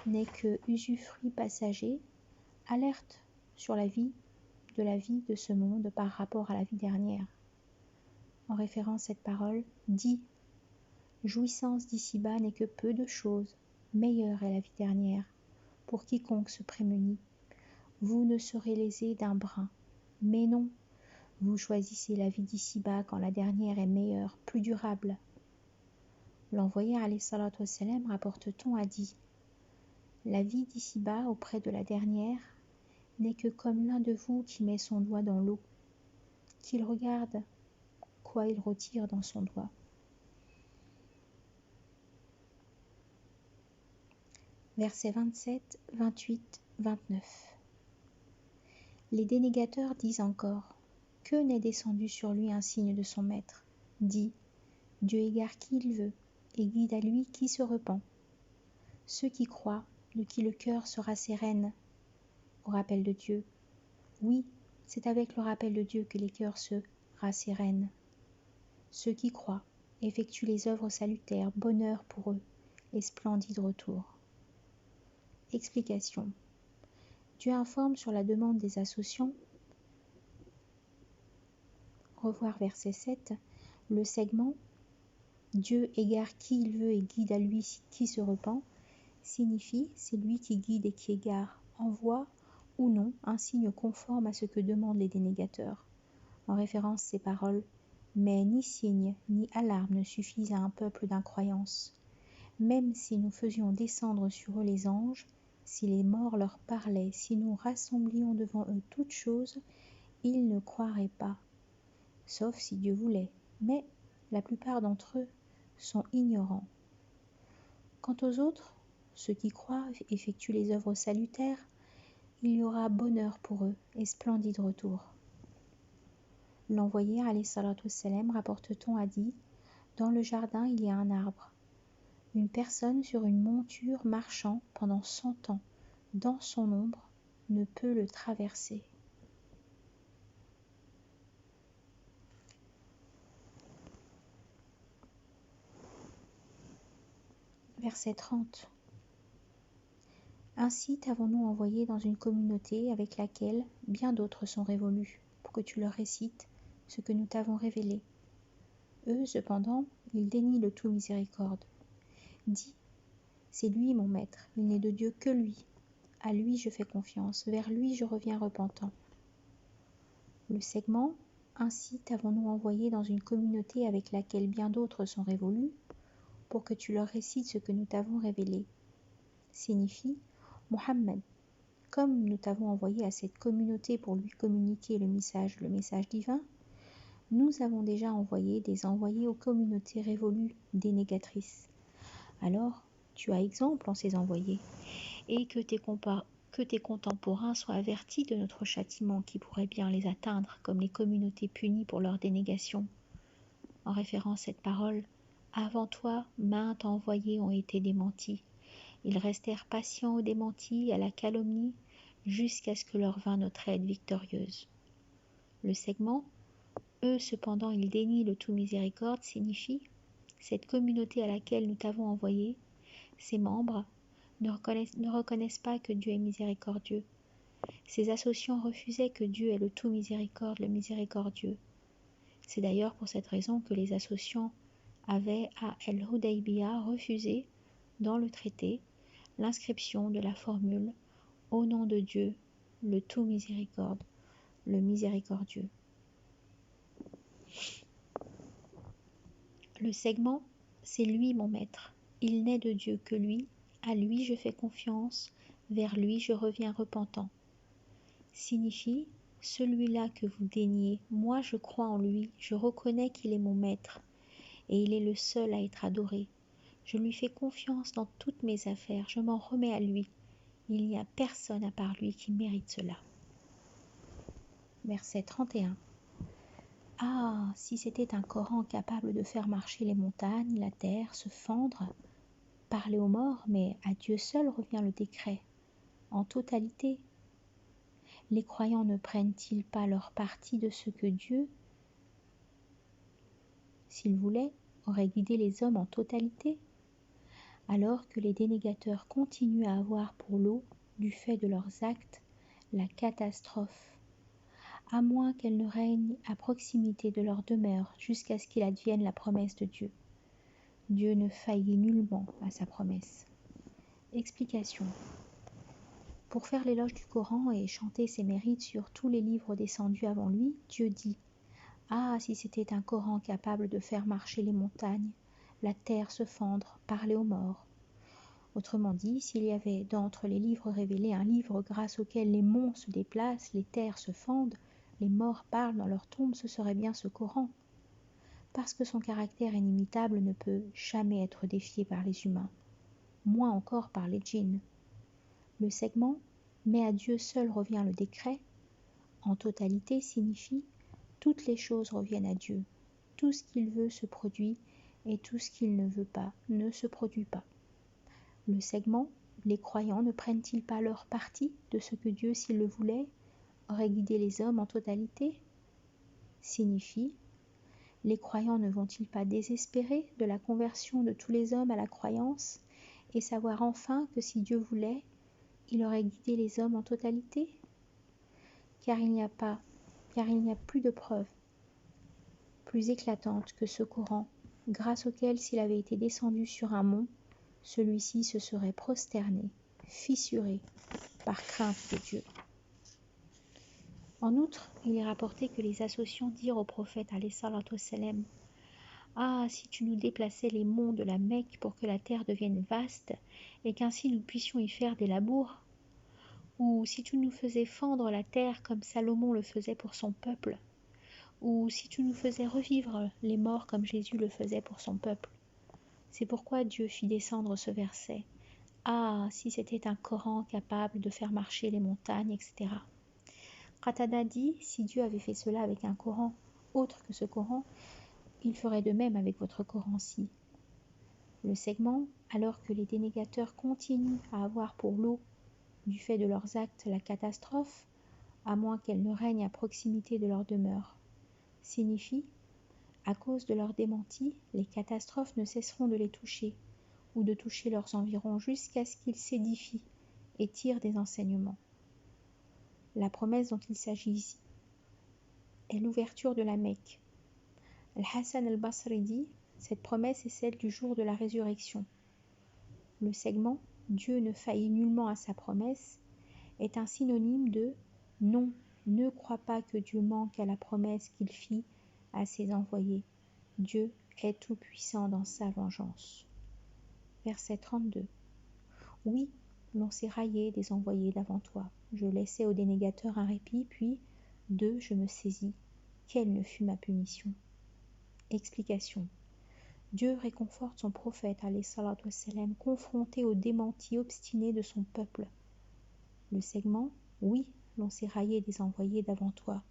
Speaker 1: n'est que usufruit passager » alerte sur la vie de ce monde par rapport à la vie dernière. En référence à cette parole, dit « Jouissance d'ici-bas n'est que peu de choses, meilleure est la vie dernière, pour quiconque se prémunit. Vous ne serez lésés d'un brin, mais non, vous choisissez la vie d'ici-bas quand la dernière est meilleure, plus durable. » L'envoyé alayhi salatu wassalam, rapporte-t-on, a dit « La vie d'ici-bas auprès de la dernière n'est que comme l'un de vous qui met son doigt dans l'eau, qu'il regarde quoi il retire dans son doigt. » Versets 27, 28, 29. Les dénégateurs disent encore « Que n'est descendu sur lui un signe de son maître ?» Dit « Dieu égare qui il veut et guide à lui qui se repent. Ceux qui croient, de qui le cœur sera sérène au rappel de Dieu. Oui, c'est avec le rappel de Dieu que les cœurs se rassérènent. Ceux qui croient effectuent les œuvres salutaires, bonheur pour eux et splendide retour. » Explication. Dieu informe sur la demande des associants, revoir verset 7, le segment « Dieu égare qui il veut et guide à lui qui se repent » signifie « c'est lui qui guide et qui égare, envoie ou non un signe conforme à ce que demandent les dénégateurs. » En référence ces paroles « Mais ni signe ni alarme ne suffisent à un peuple d'incroyance. Même si nous faisions descendre sur eux les anges, si les morts leur parlaient, si nous rassemblions devant eux toutes choses, ils ne croiraient pas, sauf si Dieu voulait. Mais la plupart d'entre eux sont ignorants. Quant aux autres, ceux qui croient, effectuent les œuvres salutaires, il y aura bonheur pour eux et splendide retour. L'envoyé, alayhi salatu wassalam, rapporte-t-on, a dit « Dans le jardin, il y a un arbre. Une personne sur une monture marchant pendant 100 ans dans son ombre ne peut le traverser. » Verset 30. Ainsi t'avons-nous envoyé dans une communauté avec laquelle bien d'autres sont révolus, pour que tu leur récites ce que nous t'avons révélé. Eux, cependant, ils dénient le tout miséricorde. Dis, c'est lui mon maître, il n'est de Dieu que lui. À lui je fais confiance, vers lui je reviens repentant. Le segment, ainsi t'avons-nous envoyé dans une communauté avec laquelle bien d'autres sont révolus, pour que tu leur récites ce que nous t'avons révélé, signifie Mohammed, comme nous t'avons envoyé à cette communauté pour lui communiquer le message divin, nous avons déjà envoyé des envoyés aux communautés révolues dénégatrices. Alors, tu as exemple en ces envoyés, et que tes contemporains soient avertis de notre châtiment qui pourrait bien les atteindre, comme les communautés punies pour leur dénégation. En référence à cette parole, avant toi, maintes envoyés ont été démentis. Ils restèrent patients aux démentis, à la calomnie, jusqu'à ce que leur vînt notre aide victorieuse. Le segment, eux cependant ils dénient le tout miséricorde, signifie cette communauté à laquelle nous t'avons envoyé, ses membres ne reconnaissent pas que Dieu est miséricordieux. Ses associants refusaient que Dieu est le tout miséricorde, le miséricordieux. C'est d'ailleurs pour cette raison que les associants avaient à El-Hudaybiya refusé, dans le traité, l'inscription de la formule « Au nom de Dieu, le tout miséricorde, le miséricordieux ». Le segment, c'est lui mon maître. Il n'est de Dieu que lui. À lui je fais confiance. Vers lui je reviens repentant. Signifie, celui-là que vous déniez, moi je crois en lui, je reconnais qu'il est mon maître. Et il est le seul à être adoré. Je lui fais confiance dans toutes mes affaires. Je m'en remets à lui. Il n'y a personne à part lui qui mérite cela. Verset 31. Ah, si c'était un Coran capable de faire marcher les montagnes, la terre, se fendre, parler aux morts, mais à Dieu seul revient le décret, en totalité. Les croyants ne prennent-ils pas leur parti de ce que Dieu, s'il voulait, aurait guidé les hommes en totalité, alors que les dénégateurs continuent à avoir pour lot, du fait de leurs actes, la catastrophe, à moins qu'elle ne règne à proximité de leur demeure jusqu'à ce qu'il advienne la promesse de Dieu. Dieu ne faillit nullement à sa promesse. Explication. Pour faire l'éloge du Coran et chanter ses mérites sur tous les livres descendus avant lui, Dieu dit « Ah, si c'était un Coran capable de faire marcher les montagnes, la terre se fendre, parler aux morts. » Autrement dit, s'il y avait d'entre les livres révélés un livre grâce auquel les monts se déplacent, les terres se fendent, les morts parlent dans leur tombe, ce serait bien ce Coran. Parce que son caractère inimitable ne peut jamais être défié par les humains, moins encore par les djinns. Le segment « Mais à Dieu seul revient le décret » en totalité signifie « Toutes les choses reviennent à Dieu, tout ce qu'il veut se produit et tout ce qu'il ne veut pas ne se produit pas. » Le segment « Les croyants ne prennent-ils pas leur parti de ce que Dieu, s'il le voulait, aurait guidé les hommes en totalité ?» signifie « Les croyants ne vont-ils pas désespérer de la conversion de tous les hommes à la croyance et savoir enfin que si Dieu voulait, il aurait guidé les hommes en totalité ? Car il n'y a plus de preuve plus éclatante que ce Coran, grâce auquel s'il avait été descendu sur un mont, celui-ci se serait prosterné, fissuré, par crainte de Dieu. En outre, il est rapporté que les associants dirent au prophète alayhi salatu wassalam, « Ah, si tu nous déplaçais les monts de la Mecque pour que la terre devienne vaste et qu'ainsi nous puissions y faire des labours, ou si tu nous faisais fendre la terre comme Salomon le faisait pour son peuple, ou si tu nous faisais revivre les morts comme Jésus le faisait pour son peuple. » C'est pourquoi Dieu fit descendre ce verset. Ah, si c'était un Coran capable de faire marcher les montagnes, etc. Qatada dit, si Dieu avait fait cela avec un Coran autre que ce Coran, il ferait de même avec votre Coran-ci. Le segment, alors que les dénégateurs continuent à avoir pour lot, du fait de leurs actes, la catastrophe, à moins qu'elle ne règne à proximité de leur demeure, signifie, à cause de leur démenti, les catastrophes ne cesseront de les toucher, ou de toucher leurs environs jusqu'à ce qu'ils s'édifient et tirent des enseignements. La promesse dont il s'agit ici est l'ouverture de la Mecque. Al-Hassan al-Basri dit, cette promesse est celle du jour de la résurrection. Le segment « Dieu ne faillit nullement à sa promesse » est un synonyme de « Non, ne crois pas que Dieu manque à la promesse qu'il fit à ses envoyés. Dieu est tout-puissant dans sa vengeance. » Verset 32. Oui, l'on s'est raillé des envoyés d'avant toi. Je laissai au dénégateur un répit, puis, d'eux je me saisis. Quelle ne fut ma punition? Explication. Dieu réconforte son prophète, alayhi salatu wassalam, confronté au démenti obstiné de son peuple. Le segment « Oui, l'on s'est raillé des envoyés d'avant toi »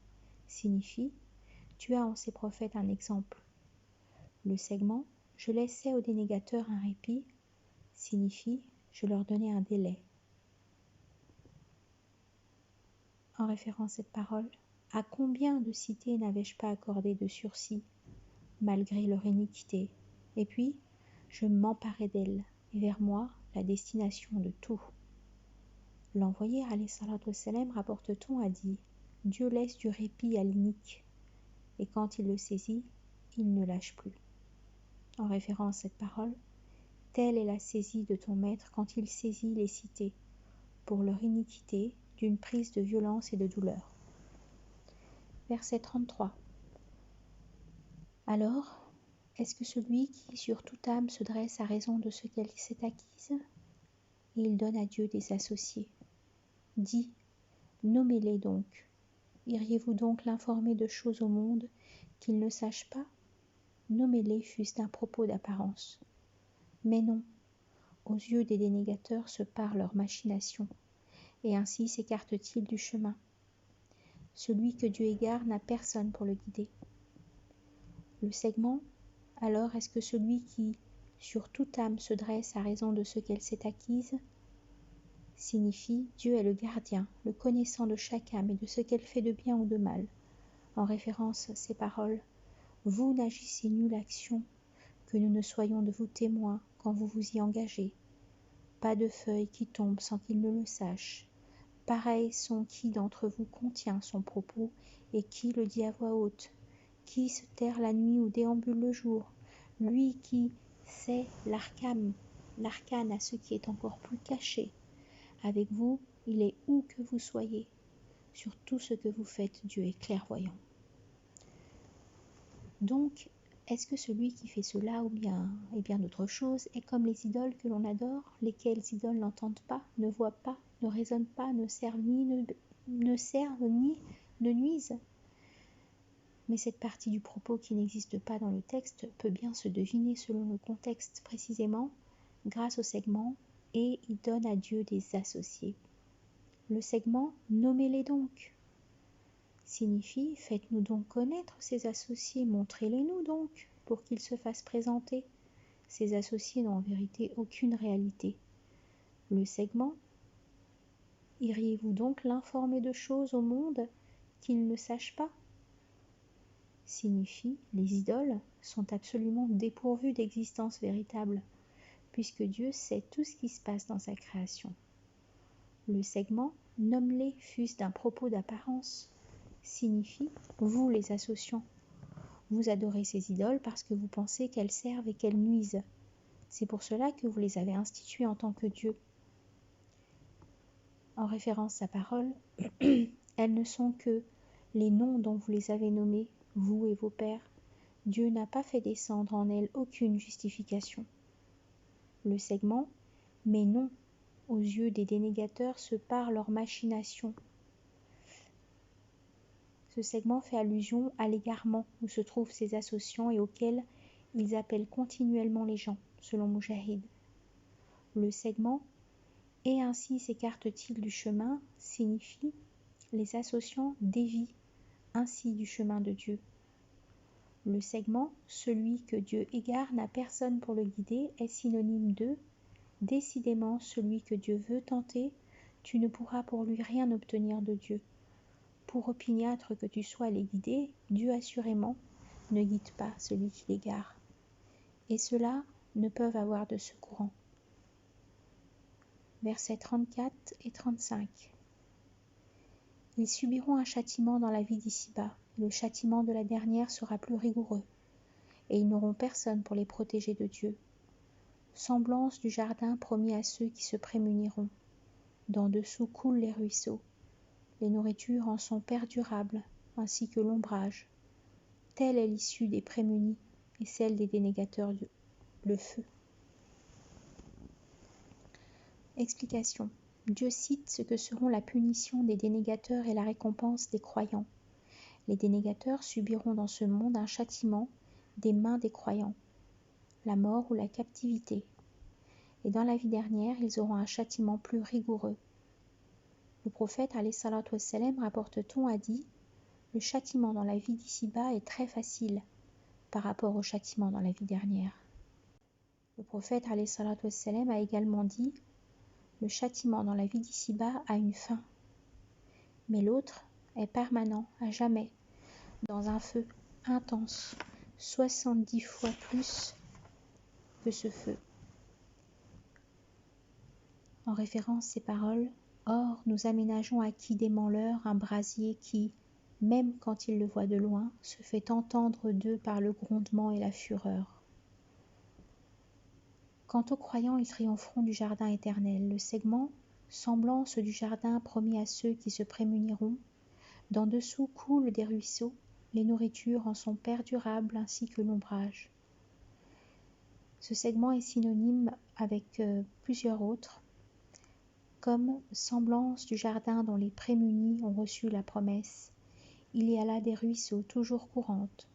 Speaker 1: signifie « Tu as en ces prophètes un exemple ». Le segment « Je laissais aux dénégateurs un répit » signifie « Je leur donnais un délai ». En référence à cette parole, à combien de cités n'avais-je pas accordé de sursis, malgré leur iniquité? Et puis, je m'emparais d'elles, et vers moi, la destination de tout. L'envoyé, alayhi salatu wassalam, rapporte-t-on, a dit « Dieu laisse du répit à l'inique, et quand il le saisit, il ne lâche plus. » En référence à cette parole, telle est la saisie de ton maître quand il saisit les cités, pour leur iniquité, d'une prise de violence et de douleur. Verset 33. Alors, est-ce que celui qui sur toute âme se dresse à raison de ce qu'elle s'est acquise, et il donne à Dieu des associés, dit, nommez-les donc, iriez-vous donc l'informer de choses au monde qu'il ne sache pas? Nommez-les fût-ce d'un propos d'apparence. Mais non, aux yeux des dénégateurs se parent leurs machinations, et ainsi s'écartent-ils du chemin. Celui que Dieu égare n'a personne pour le guider. Le segment, alors est-ce que celui qui, sur toute âme, se dresse à raison de ce qu'elle s'est acquise, signifie Dieu est le gardien, le connaissant de chaque âme et de ce qu'elle fait de bien ou de mal. En référence à ces paroles, vous n'agissez nulle action, que nous ne soyons de vous témoins quand vous vous y engagez. Pas de feuille qui tombe sans qu'il ne le sache. Pareils sont qui d'entre vous contient son propos et qui le dit à voix haute. Qui se terre la nuit ou déambule le jour. Lui qui sait l'arcane à ce qui est encore plus caché. Avec vous, il est où que vous soyez. Sur tout ce que vous faites, Dieu est clairvoyant. Donc, est-ce que celui qui fait cela ou bien d'autres choses est comme les idoles que l'on adore, lesquelles idoles n'entendent pas, ne voient pas, ne raisonnent pas, ne servent ni ne nuisent? Mais cette partie du propos qui n'existe pas dans le texte peut bien se deviner selon le contexte précisément, grâce au segment « et il donne à Dieu des associés ». Le segment « nommez-les donc » signifie « faites-nous donc connaître ces associés, montrez-les-nous donc, pour qu'ils se fassent présenter ». Ces associés n'ont en vérité aucune réalité. Le segment « iriez-vous donc l'informer de choses au monde qu'il ne sache pas ?» signifie « les idoles sont absolument dépourvues d'existence véritable, puisque Dieu sait tout ce qui se passe dans sa création. » Le segment « nomme-les fût-ce d'un propos d'apparence » signifie « vous les associants, vous adorez ces idoles parce que vous pensez qu'elles servent et qu'elles nuisent. C'est pour cela que vous les avez instituées en tant que Dieu. » En référence à parole, elles ne sont que les noms dont vous les avez nommés, vous et vos pères. Dieu n'a pas fait descendre en elles aucune justification. Le segment « mais non » aux yeux des dénégateurs se parent leurs machinations. Ce segment fait allusion à l'égarement où se trouvent ces associants et auquel ils appellent continuellement les gens, selon Moujahid. Le segment « et ainsi s'écarte-t-il du chemin » signifie « les associants dévient ainsi du chemin de Dieu ». Le segment « celui que Dieu égare n'a personne pour le guider » est synonyme de « décidément celui que Dieu veut tenter, tu ne pourras pour lui rien obtenir de Dieu. Pour opiniâtre que tu sois les guider, Dieu assurément ne guide pas celui qui l'égare. Et ceux-là ne peuvent avoir de secourant. » Versets 34 et 35. Ils subiront un châtiment dans la vie d'ici-bas. Le châtiment de la dernière sera plus rigoureux, et ils n'auront personne pour les protéger de Dieu. Semblance du jardin promis à ceux qui se prémuniront. D'en dessous coulent les ruisseaux. Les nourritures en sont perdurables, ainsi que l'ombrage. Telle est l'issue des prémunis et celle des dénégateurs le feu. Explication. Dieu cite ce que seront la punition des dénégateurs et la récompense des croyants. Les dénégateurs subiront dans ce monde un châtiment des mains des croyants, la mort ou la captivité. Et dans la vie dernière, ils auront un châtiment plus rigoureux. Le prophète alayhi salatu wassalam, rapporte-t-on, a dit « Le châtiment dans la vie d'ici-bas est très facile par rapport au châtiment dans la vie dernière. » Le prophète alayhi salatu wassalam a également dit « Le châtiment dans la vie d'ici-bas a une fin, mais l'autre est permanent à jamais, dans un feu intense, 70 fois plus que ce feu. » En référence à ces paroles, « Or, nous aménageons à qui dément l'heure un brasier qui, même quand il le voit de loin, se fait entendre d'eux par le grondement et la fureur. » Quant aux croyants, ils triompheront du jardin éternel. Le segment, semblance du jardin promis à ceux qui se prémuniront, d'en dessous coulent des ruisseaux, les nourritures en sont perdurables ainsi que l'ombrage. Ce segment est synonyme avec plusieurs autres, comme semblance du jardin dont les prémunis ont reçu la promesse. Il y a là des ruisseaux toujours courantes.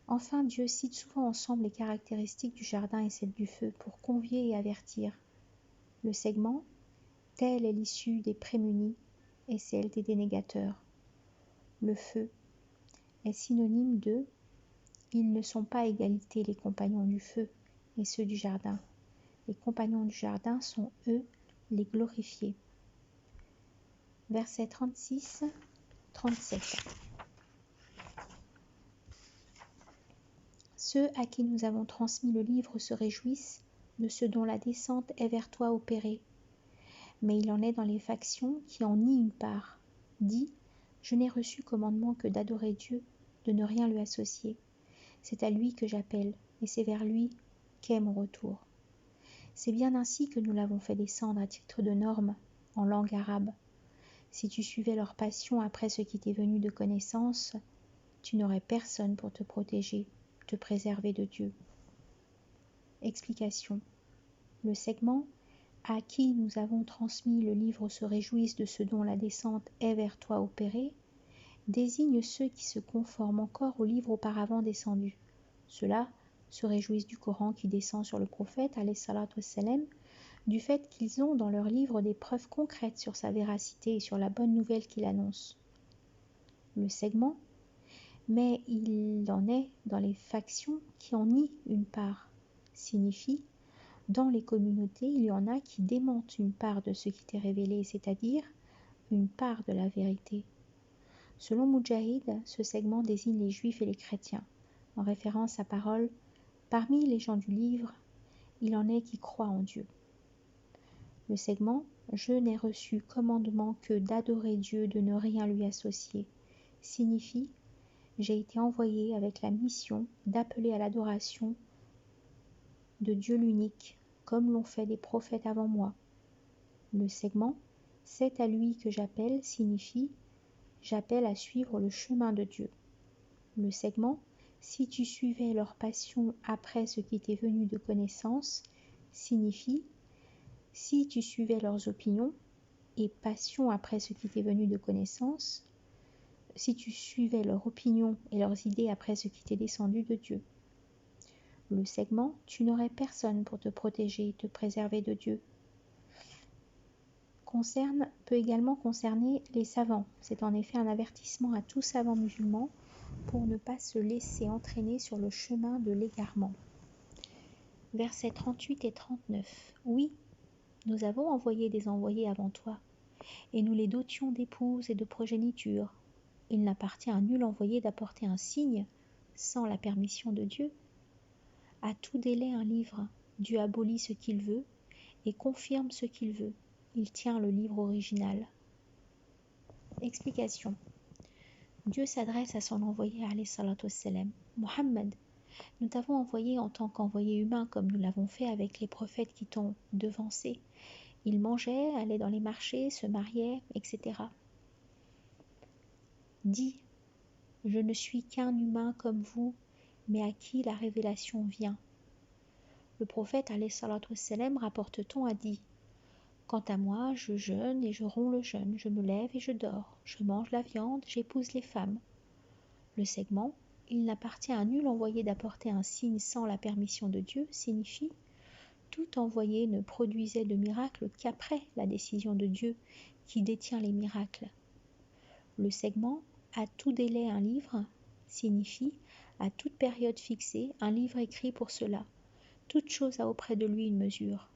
Speaker 1: Enfin, Dieu cite souvent ensemble les caractéristiques du jardin et celles du feu pour convier et avertir. Le segment, telle est l'issue des prémunis et celle des dénégateurs. Le feu est synonyme de « Ils ne sont pas à égalité les compagnons du feu et ceux du jardin. Les compagnons du jardin sont eux les glorifiés. » Versets 36-37. Ceux à qui nous avons transmis le livre se réjouissent de ce dont la descente est vers toi opérée. Mais il en est dans les factions qui en nient une part. Dis, je n'ai reçu commandement que d'adorer Dieu, de ne rien lui associer. C'est à lui que j'appelle, et c'est vers lui qu'est mon retour. C'est bien ainsi que nous l'avons fait descendre à titre de norme, en langue arabe. Si tu suivais leur passion après ce qui t'est venu de connaissance, tu n'aurais personne pour te protéger, te préserver de Dieu. Explication. Le segment « À qui nous avons transmis le livre se réjouissent de ce dont la descente est vers toi opérée » désigne ceux qui se conforment encore au livre auparavant descendu. Ceux-là se réjouissent du Coran qui descend sur le prophète, alayhi salatu wassalam, du fait qu'ils ont dans leur livre des preuves concrètes sur sa véracité et sur la bonne nouvelle qu'il annonce. Le segment « Mais il en est dans les factions qui en nient une part » signifie « Dans les communautés, il y en a qui démentent une part de ce qui t'est révélé, c'est-à-dire une part de la vérité. » Selon Moujahid, ce segment désigne les juifs et les chrétiens, en référence à parole « Parmi les gens du livre, il en est qui croient en Dieu. » Le segment « Je n'ai reçu commandement que d'adorer Dieu, de ne rien lui associer » signifie « J'ai été envoyé avec la mission d'appeler à l'adoration de Dieu l'unique, comme l'ont fait des prophètes avant moi. » Le segment « C'est à lui que j'appelle » signifie « J'appelle à suivre le chemin de Dieu. » Le segment « Si tu suivais leur passion après ce qui t'est venu de connaissance » signifie « Si tu suivais leurs opinions et passion après ce qui t'est venu de connaissance, si tu suivais leurs opinions et leurs idées après ce qui t'est descendu de Dieu. » Le segment, tu n'aurais personne pour te protéger et te préserver de Dieu. Peut également concerner les savants. C'est en effet un avertissement à tout savant musulman pour ne pas se laisser entraîner sur le chemin de l'égarement. Versets 38 et 39. Oui, nous avons envoyé des envoyés avant toi, et nous les dotions d'épouses et de progéniture. Il n'appartient à nul envoyé d'apporter un signe sans la permission de Dieu. À tout délai un livre, Dieu abolit ce qu'il veut et confirme ce qu'il veut. Il tient le livre original. Explication. Dieu s'adresse à son envoyé alayhi salatu wassalam. Mohammed, nous t'avons envoyé en tant qu'envoyé humain comme nous l'avons fait avec les prophètes qui t'ont devancé. Ils mangeaient, allaient dans les marchés, se mariaient, etc. Dis, je ne suis qu'un humain comme vous, mais à qui la révélation vient. Le prophète alayhi salatu wassalam, rapporte-t-on, a dit: quant à moi, je jeûne et je romps le jeûne, je me lève et je dors, je mange la viande, j'épouse les femmes. Le segment, il n'appartient à nul envoyé d'apporter un signe sans la permission de Dieu, signifie tout envoyé ne produisait de miracle qu'après la décision de Dieu qui détient les miracles. Le segment, à tout délai un livre, signifie à toute période fixée un livre écrit pour cela. Toute chose a auprès de lui une mesure.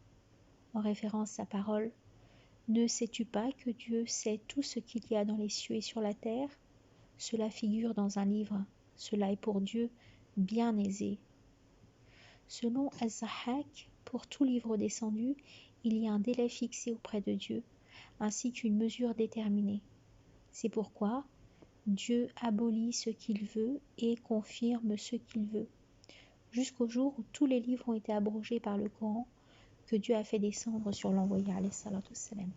Speaker 1: En référence à sa parole, ne sais-tu pas que Dieu sait tout ce qu'il y a dans les cieux et sur la terre? Cela figure dans un livre. Cela est pour Dieu bien aisé. Selon Az-Zahhak, pour tout livre descendu, il y a un délai fixé auprès de Dieu, ainsi qu'une mesure déterminée. C'est pourquoi Dieu abolit ce qu'il veut et confirme ce qu'il veut, jusqu'au jour où tous les livres ont été abrogés par le Coran que Dieu a fait descendre sur l'envoyé alayhi salatu wassalam.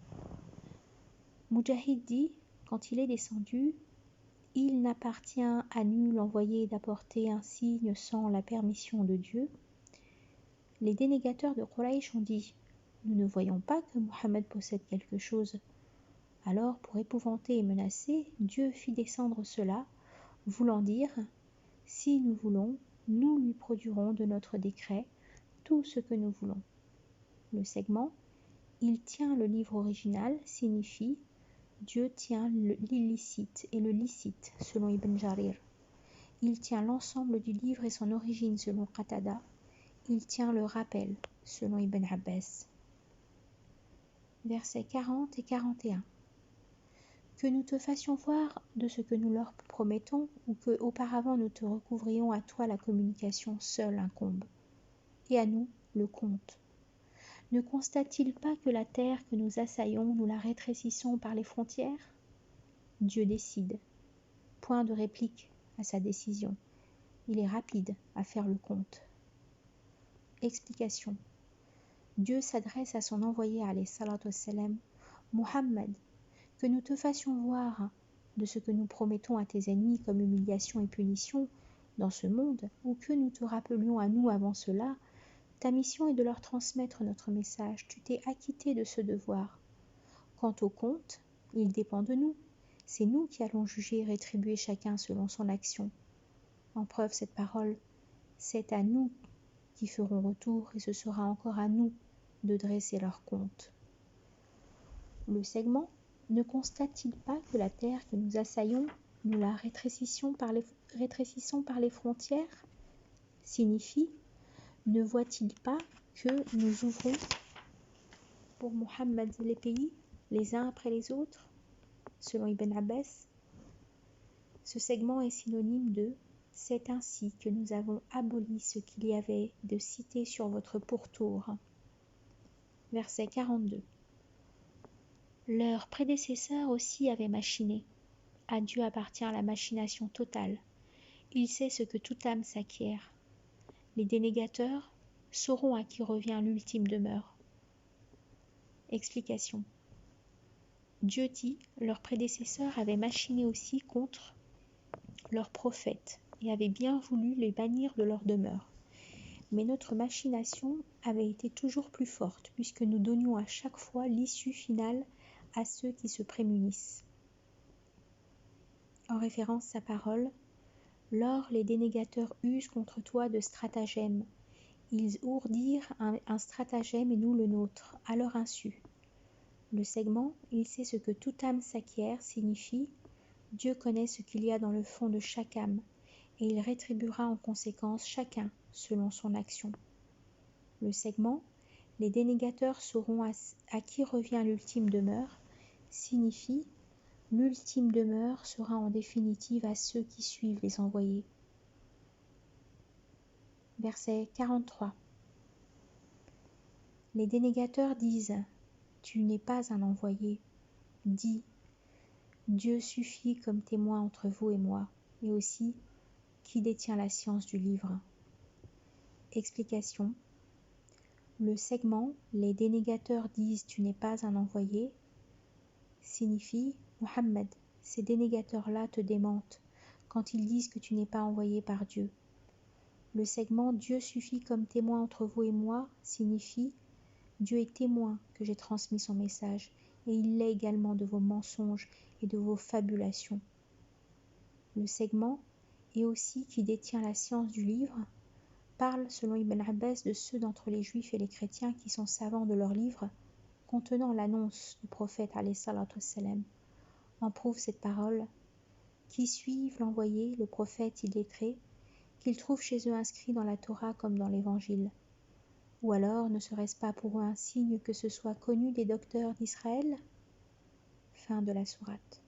Speaker 1: Mujahid dit, quand il est descendu, il n'appartient à nul envoyé d'apporter un signe sans la permission de Dieu. Les dénégateurs de Quraysh ont dit: nous ne voyons pas que Mohammed possède quelque chose. Alors, pour épouvanter et menacer, Dieu fit descendre cela, voulant dire: si nous voulons, nous lui produirons de notre décret tout ce que nous voulons. Le segment, il tient le livre original, signifie Dieu tient l'illicite et le licite, selon Ibn Jarir. Il tient l'ensemble du livre et son origine, selon Qatada. Il tient le rappel, selon Ibn Abbas. Versets 40 et 41. Que nous te fassions voir de ce que nous leur promettons, ou que auparavant nous te recouvrions, à toi la communication seule incombe, et à nous le compte. Ne constate-t-il pas que la terre que nous assaillons, nous la rétrécissons par les frontières? Dieu décide. Point de réplique à sa décision. Il est rapide à faire le compte. Explication. Dieu s'adresse à son envoyé alayhi salatu wassalam: Mohammed, que nous te fassions voir de ce que nous promettons à tes ennemis comme humiliation et punition dans ce monde, ou que nous te rappelions à nous avant cela, ta mission est de leur transmettre notre message. Tu t'es acquitté de ce devoir. Quant au compte, il dépend de nous. C'est nous qui allons juger et rétribuer chacun selon son action. En preuve, cette parole, c'est à nous qui ferons retour, et ce sera encore à nous de dresser leur compte. Le segment, ne constate-t-il pas que la terre que nous assaillons, nous la rétrécissons par les frontières, signifie, ne voit-il pas que nous ouvrons pour Mohammed les pays, les uns après les autres, selon Ibn Abbas? Ce segment est synonyme de « c'est ainsi que nous avons aboli ce qu'il y avait de cité sur votre pourtour ». Verset 42. Leurs prédécesseurs aussi avaient machiné. À Dieu appartient la machination totale. Il sait ce que toute âme s'acquiert. Les dénégateurs sauront à qui revient l'ultime demeure. Explication. Dieu dit, leurs prédécesseurs avaient machiné aussi contre leurs prophètes et avaient bien voulu les bannir de leur demeure. Mais notre machination avait été toujours plus forte, puisque nous donnions à chaque fois l'issue finale à ceux qui se prémunissent. En référence à sa parole, lors les dénégateurs usent contre toi de stratagèmes, Ils ourdirent un stratagème et nous le nôtre, à leur insu. Le segment, il sait ce que toute âme s'acquiert, signifie Dieu connaît ce qu'il y a dans le fond de chaque âme, et il rétribuera en conséquence chacun selon son action. Le segment, les dénégateurs sauront à qui revient l'ultime demeure, signifie l'ultime demeure sera en définitive à ceux qui suivent les envoyés. Verset 43. Les dénégateurs disent « Tu n'es pas un envoyé ». Dis « Dieu suffit comme témoin entre vous et moi » et aussi « Qui détient la science du livre ?» Explication. Le segment « Les dénégateurs disent « Tu n'es pas un envoyé » signifie « Mohammed, ces dénégateurs-là te démentent quand ils disent que tu n'es pas envoyé par Dieu. » Le segment « Dieu suffit comme témoin entre vous et moi » signifie « Dieu est témoin que j'ai transmis son message et il l'est également de vos mensonges et de vos fabulations. » Le segment « Et aussi qui détient la science du livre » parle selon Ibn Abbas de ceux d'entre les juifs et les chrétiens qui sont savants de leur livre contenant l'annonce du prophète alayhi salatu wassalam. En prouve cette parole qui suivent l'envoyé, le prophète illettré, qu'ils trouvent chez eux inscrit dans la Torah comme dans l'Évangile. Ou alors ne serait-ce pas pour eux un signe que ce soit connu des docteurs d'Israël ? Fin de la sourate.